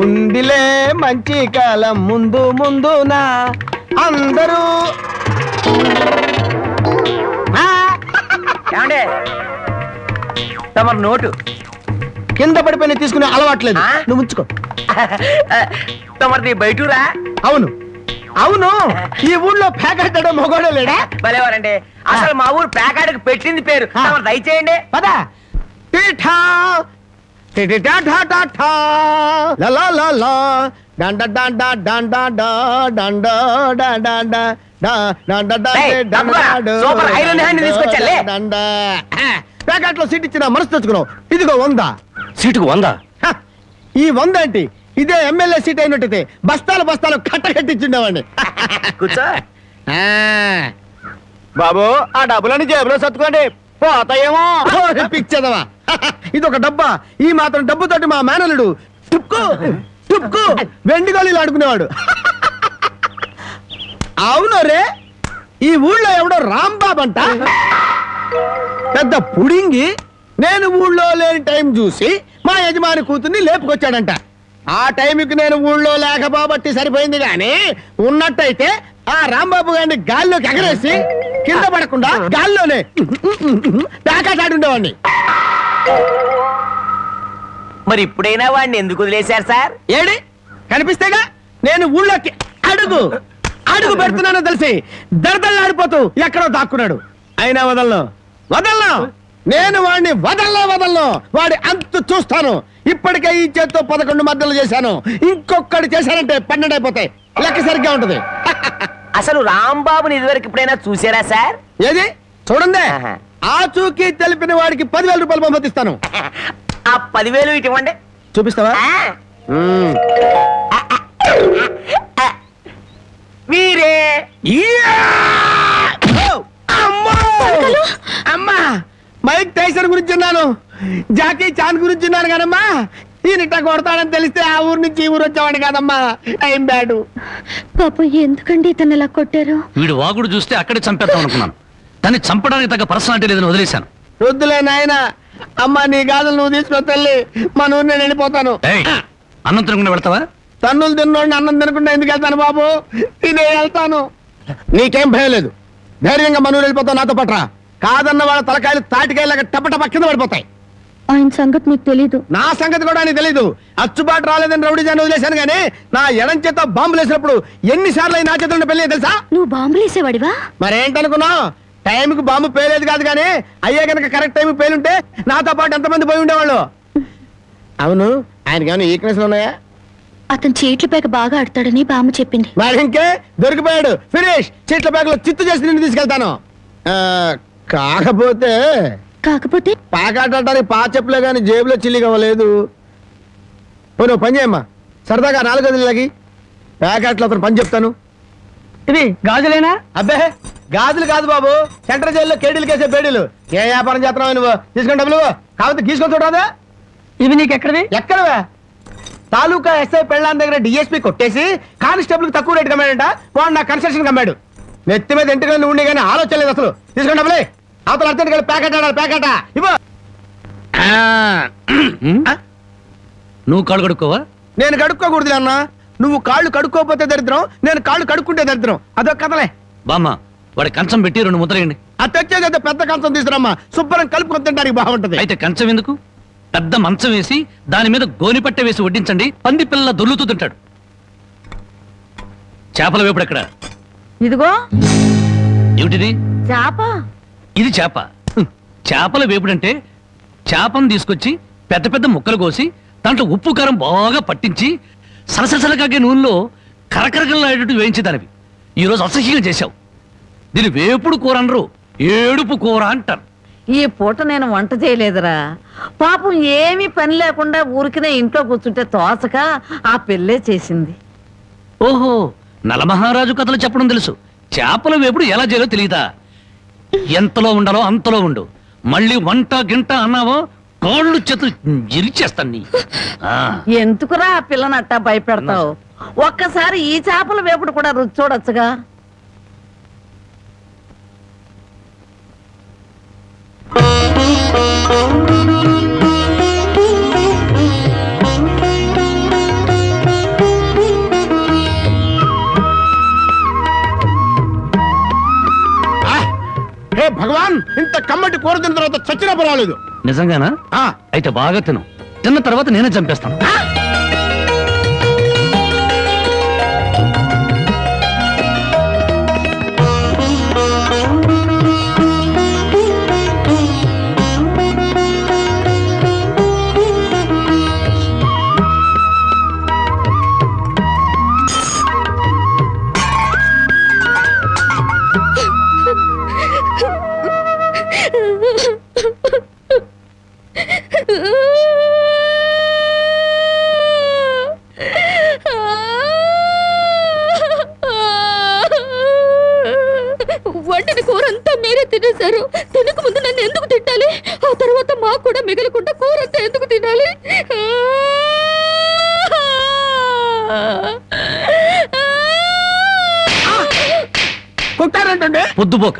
ఉందిలే మంచి కాలం ముందు ముందున అందరూ. ఏమండే తమరు నోటు కింద పడిపోయిన తీసుకునే అలవాట్లేదు, నువ్వు ఉంచుకో. తమరిది బయటూరా? అవును అవును, ఈ ఊళ్ళో ప్యాకెట్ మొగోడే లేడా? భలేవారండి, అసలు మా ఊరు ప్యాకెట్కి పెట్టింది పేరు. తమరు దయచేయండి. పదా ప్యాకెట్ లో సీట్ ఇచ్చిన మనసు తెచ్చుకున్నావు. ఇదిగో 100. సీటుకు 100? ఈ 100 ఏంటి? ఇదే ఎమ్మెల్యే సీట్ అయినట్టయితే బస్తాలు బస్తాలు కట్టకట్టించుండేవాడిని. కూర్చో. బాబు ఆ డబ్బులని జేబులో సత్తుకోండి, పోతాయేమో. పిచ్చదవా, ఇది ఒక డబ్బా. ఈ మాత్రం డబ్బుతోటి మా మేనలుడు టుక్కు టుక్కు వెండి గోళీలు ఆడుకునేవాడు. అవును రే, ఈ ఊళ్ళో ఎవడో రాంబాబు అంట పెద్ద పుడింగి. నేను ఊళ్ళో లేని టైం చూసి మా యజమాని కూతుర్ని లేపుకొచ్చాడంట. ఆ టైంకి నేను ఊళ్ళో లేకపోబట్టి సరిపోయింది, గాని ఉన్నట్టయితే ఆ రాంబాబు గారిని గాల్లోకి ఎగరేసి కింద పడకుండా గాల్లోనే ప్యాకెట్ మరి ఇప్పుడైనా వాడిని ఎందుకు వదిలేశారు సార్? ఏడి కనిపిస్తేగా నేను ఊళ్ళోకి అడుగు అడుగు పెడుతున్నానో తెలిసి దడదళ్ళాడిపోతూ ఎక్కడో దాక్కున్నాడు. అయినా వదలను, నేను వాడిని వదలను. వాడి అంతు చూస్తాను. ఇప్పటికే ఈ చేత్తో 11 మద్దలు చేశాను. ఇంకొకటి చేశానంటే 12 అయిపోతాయి. లెక్క సరిగ్గా ఉంటది. అసలు రాంబాబుని ఇదివరకు ఎప్పుడైనా చూసారా సార్? ఏది చూడండి, ఆ చూకి తెలిపిన వాడికి 10,000 రూపాయలు పంపిస్తాను. ఆ 10,000 ఇటు ఇవ్వండి. చూపిస్తావా? మీరే అమ్మా, మైక్ టైసన్ గురించి విన్నాను, జాకీ చాన్ గురించి విన్నాను కానమ్మా, ఈయనిట్ట కొడతాడని తెలిస్తే ఆ ఊరు నుంచి ఈ ఊరు వచ్చేవాడు కాదమ్మా. Time bad. పాపం ఎందుకండి ఇతను ఇలా కొట్టారు? వీడు వాగుడు చూస్తే అక్కడే చంపేద్దాం అనుకున్నాను. దాన్ని చంపడానికి తగ్గ పర్సనాలిటీ లేదని వదిలేశాను. వద్దులే నాయన, అమ్మా నీ గాజులు నువ్వు తీసుకుని తల్లి, మన ఊరు నేను వెళ్ళిపోతాను. అన్నం తినకుండా వెళ్తావా? తన్నులు తిన్నోడిని అన్నం తినకుండా ఎందుకు వెళ్తాను బాబు? తినే వెళ్తాను. నీకేం భయం లేదు, ధైర్యంగా మన ఊరు వెళ్ళిపోతావు. నాతో పట్రా. కాదన్న వాళ్ళ తలకాయలు తాటికాయలాగా టపటప కింద పడిపోతాయి. ఆయన సంగతి మీకు తెలీదు. నా సంగతి కూడా నీకు తెలీదు. అచ్చుబాటు రాలేదని రౌడీ జాన్ని వదిలేశాను గానీ నా ఎడం చేత బాంబులు వేసినప్పుడు ఎన్నిసార్లు నా చేతుల్లో పెళ్ళి తెలుసా? నువ్వు బాంబులు వేసేవాడివా? మరేంటనుకున్నావు? టైంకి బాంబు పేలేదు కాదు కానీ అయ్యే కనుక కరెక్ట్ టైం పేలుంటే నాతో పాటు ఎంతమంది పోయి ఉండేవాళ్ళు. అవును, ఆయనకి ఏమైనా ఈక్నెస్ ఉన్నాయా? అతను చీట్ల పేక బాగా ఆడతాడని బామ్మ చెప్పింది. మరి ఇంకే దొరికిపోయాడు. ఫినిష్. చీట్ల పేకలో చిత్తు చేసి నిన్ను తీసుకెళ్తాను. కాకపోతే పాకాడటానికి చెప్పులే గాని జేబులో చిల్లి కావలేదు. నువ్వు పని చేయమ్మా, సరదాగా 4 గదులకి ప్యాకెట్లో అతను పని చెప్తాను. ఇది గాజులేనా? అబ్బే గాజులు కాదు బాబు, సెంట్రల్ జైల్లో కేడీలు కేసే బేడీలు. ఏ వ్యాపారం చేస్తున్నావు నువ్వు? తీసుకుని డబ్బులు కాకపోతే గీసుకొని చూడరాదా? ఇవి నీకు ఎక్కడవి? ఎక్కడవే? తాలూకా ఎస్ఐ పెళ్ళాన్ దగ్గర డిఎస్పీ కొట్టేసి కానిస్టేబుల్ కు తక్కువ రేటు కమ్మాడంట. వాడు నా కన్స్ట్రక్షన్ కమ్మాడు. నెత్తి మీద ఎంటుకలు ఉండి కానీ ఆలోచన లేదు అసలు. తీసుకుని డబ్బులే. అవతల అర్జెంట్ గా ప్యాకెట్ ఆడాలి. ప్యాకెట్ ఇవ్వ. నువ్వు కాళ్ళు కడుక్కోవా? నేను కడుక్కోకూడదు అన్న. నువ్వు కాళ్ళు కడుక్కోపోతే దరిద్రం, నేను కాళ్ళు కడుక్కుంటే దరిద్రం. అదొక కథలే. బామ్మ వాడి కంచం పెట్టి 2 ముద్రయండి. అది తెచ్చేదైతే పెద్ద కంచం తీసుకురమ్మా, శుభ్రం కలుపుకొని తింటానికి బాగుంటది. అయితే కంచం ఎందుకు, పెద్ద మంచం వేసి దాని మీద గోనిపట్టె వేసి వడ్డించండి. పంది పిల్ల దొర్లుతూ తింటాడు. చేపల వేపుడు ఎక్కడ? ఇదిగో. ఏమిటిది? చేప. ఇది చేప. చేపల వేపుడంటే చేపను తీసుకొచ్చి పెద్ద పెద్ద ముక్కలు కోసి దాంట్లో ఉప్పు కారం బాగా పట్టించి సలసలకాగే నూనెలో కరకరగల్లాడేటట్టు వేయించేదానివి. ఈరోజు అసహ్యంగా చేశావు. దీని వేపుడు కూర అనరు, ఏడుపు కూర అంటారు. ఈ పూట నేను వంట చేయలేదురా. పాపం ఏమీ పని లేకుండా ఊరికినే ఇంట్లో కూర్చుంటే తోచక ఆ పెళ్ళే చేసింది. ఓహో, నలమహారాజు కథలు చెప్పడం తెలుసు, చేపల వేపుడు ఎలా చేయాలో తెలియదా? ఎంతలో ఉండాలో అంతలో ఉండు. మళ్ళీ వంట గింట అన్నావో కాళ్ళు చేతులు ఇరిచేస్తాను. ఎందుకురా ఆ పిల్లనట్టా భయపెడతావు? ఒక్కసారి ఈ చేపల వేపుడు కూడా రుచి చూడొచ్చుగా. కమ్మటి కూర తిన్న తర్వాత చచ్చినా పర్వాలేదు. నిజంగానా? అయితే బాగా తిను. తిన్న తర్వాత నేనే చంపేస్తాను. వండిన కూరంతా మీరే తినేశారు. తినక ముందు నన్ను ఎందుకు తిట్టాలి? ఆ తర్వాత మాకు కూడా మిగలకుండా కూరంతా ఎందుకు తినాలి? పొద్దుపోక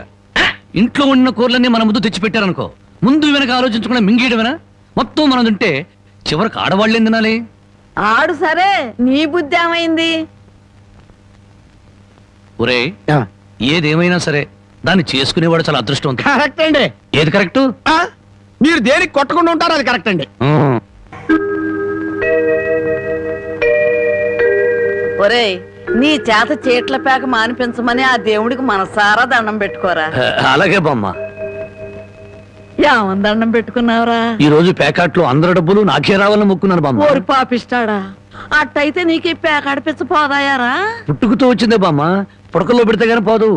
ఇంట్లో ఉన్న కూరలన్నీ మన ముందు తెచ్చి పెట్టారనుకో, ముందు వెనక ఆలోచించకుండా మింగేయడమేనా? మొత్తం మనం తింటే చివరికి ఆడవాళ్ళేం తినాలి? ఆడు సరే, నీ బుద్ధి ఏమైంది? ఒరే, ఏదేమైనా సరే దాన్ని చేసుకునేవాడు చాలా అదృష్టవంతుడు. కరెక్ట్ అండి. ఏది కరెక్ట్? మీరు దేనికి కొట్టకుండా ఉంటారో అది కరెక్ట్ అండి. ఒరేయ్, నీ చేత చీట్ల పేక మానిపించమని ఆ దేవుడికి మనసారా దండం పెట్టుకోరా. అలాగే బామ్మ. ఏమని దండం పెట్టుకున్నావురా? ఈ రోజు ప్యాకెట్లో అందరి డబ్బులు నాకే రావాలని మొక్కున్నాను బామ్మ. ఓరి పాపిస్తాడా, అట్టయితే నీకు ప్యాకాడ పిచ్చ పోదాయారా? పుట్టుకుతో వచ్చిందే బామ్మ, పుడకల్లో పెడితే గానీ పోదు.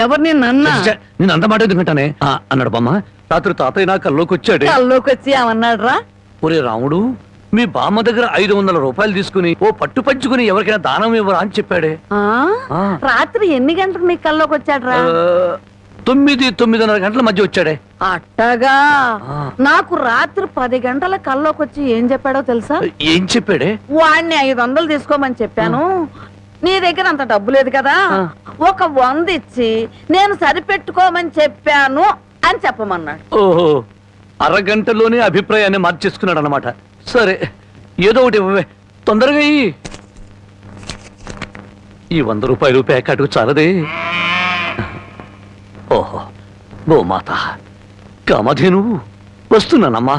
ఎవరు నిన్నన్నా? నేను అంత మాట ఎందుకంటానే అన్నాడు బామ్మ. రాత్రి తాతయ్య నా కల్లోకి వచ్చాడు. కల్లోకి వచ్చి ఏమన్నాడు రా? ఒరే రాముడు, మీ బామ్మ దగ్గర 500 రూపాయలు తీసుకుని ఓ పట్టు పంచుకుని ఎవరికైనా దానం ఇవ్వరా అని చెప్పాడే. రాత్రి ఎన్ని గంటలకు నీ కల్లోకి వచ్చాడు రా? 9-9:30 గంటల మధ్య వచ్చాడే. అట్టగా నాకు రాత్రి 10 గంటల కల్లోకి వచ్చి ఏం చెప్పాడో తెలుసా? ఏం చెప్పాడే? వాడిని 500 తీసుకోమని చెప్పాను. నీ దగ్గర అంత డబ్బు లేదు కదా, ఒక 100 ఇచ్చి నేను సరిపెట్టుకోమని చెప్పాను అని చెప్పమన్నాడు. ఓహో, అరగంటలోనే అభిప్రాయాన్ని మార్చేసుకున్నాడు అన్నమాట. సరే, ఏదో ఒకటి ఇవ్వవే, తొందరగా ఈ 100 రూపాయలు ప్యాకెట్కు చాలదే. ఓహో, గోమాత కామధేను వస్తున్నానమ్మా.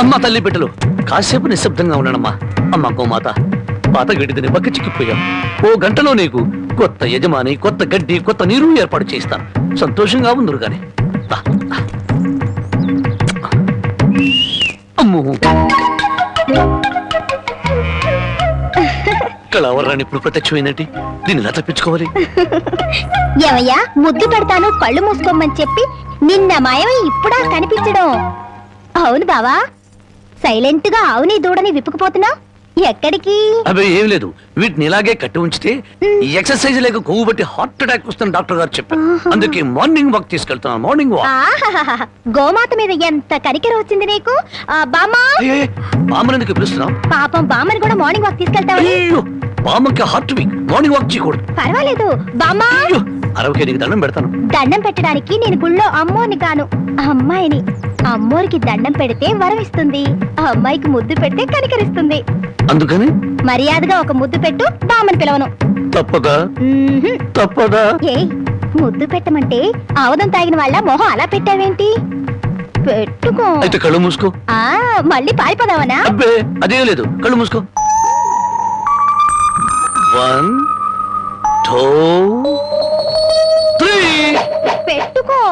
అమ్మా తల్లి బిడ్డలు కాసేపు నిశ్శబ్దంగా ఉన్నానమ్మా. అమ్మా గోమాత, పాత గడ్డిని బక్క చిక్కిపోయాం. ఓ గంటలో నీకు కొత్త యజమాని, కొత్త గడ్డి, కొత్త నీరు ఏర్పాటు చేస్తాను. సంతోషంగా ఉందరు గాని. అమ్మో, కళావరాన్ని ఇప్పుడు ప్రత్యక్షమైనట్టు దీన్ని ఎలా తప్పించుకోవాలి? ఏమయ్యా, ముద్దు పెడతాను కళ్ళు మూసుకోమని చెప్పి నిన్న మాయమై ఇప్పుడా కనిపించడం? అవును బావా, సైలెంట్ గా అవుని దూడని విప్పుకుపోతున్నా. ఎక్కడికి? అవి ఏం లేదు, వీటిని ఇలాగే కట్టి ఉంచితే ఎక్సర్సైజ్ లేక కొవ్వు బట్టి హార్ట్ అటాక్ వస్తుంది డాక్టర్ గారు చెప్పారు. అందుకే మార్నింగ్ వాక్ తీసుకెళ్తున్నాను. Morning walk. గోమాత మీద ఎంత కనికెర వచ్చింది నీకు? బామ్మని ఎందుకు పిలుస్తున్నావు? పాపం బామ్మని కూడా మార్నింగ్ వాక్ తీసుకెళ్తావని. బామ్మకి హార్ట్ వీక్, మార్నింగ్ వాక్ చేయకూడదు. పర్వాలేదు బామ్మా, అరవకే నీకు దండం పెడతాను. దండం పెట్టడానికి నేను గుళ్ళో అమ్మోని కాను, అమ్మాయిని. అమ్మోరికి దండం పెడితే వరం ఇస్తుంది, అమ్మాయికి ముద్దు పెడితే కనికరిస్తుంది. అందుకని మర్యాదగా ఒక ముద్దు పెట్టు, బామ్మని పిలవను. తప్పదా? తప్పదా? ఏ ముద్దు పెట్టమంటే ఆవదం తాగిన వాళ్ళ మొహం అలా పెట్టావేంటి? పెట్టుకో. అయితే కళ్ళు మూసుకో. మళ్ళీ పారిపోదావనా? అబ్బే అదేం లేదు, కళ్ళు మూసుకో. 1 2 3 పెట్టుకో.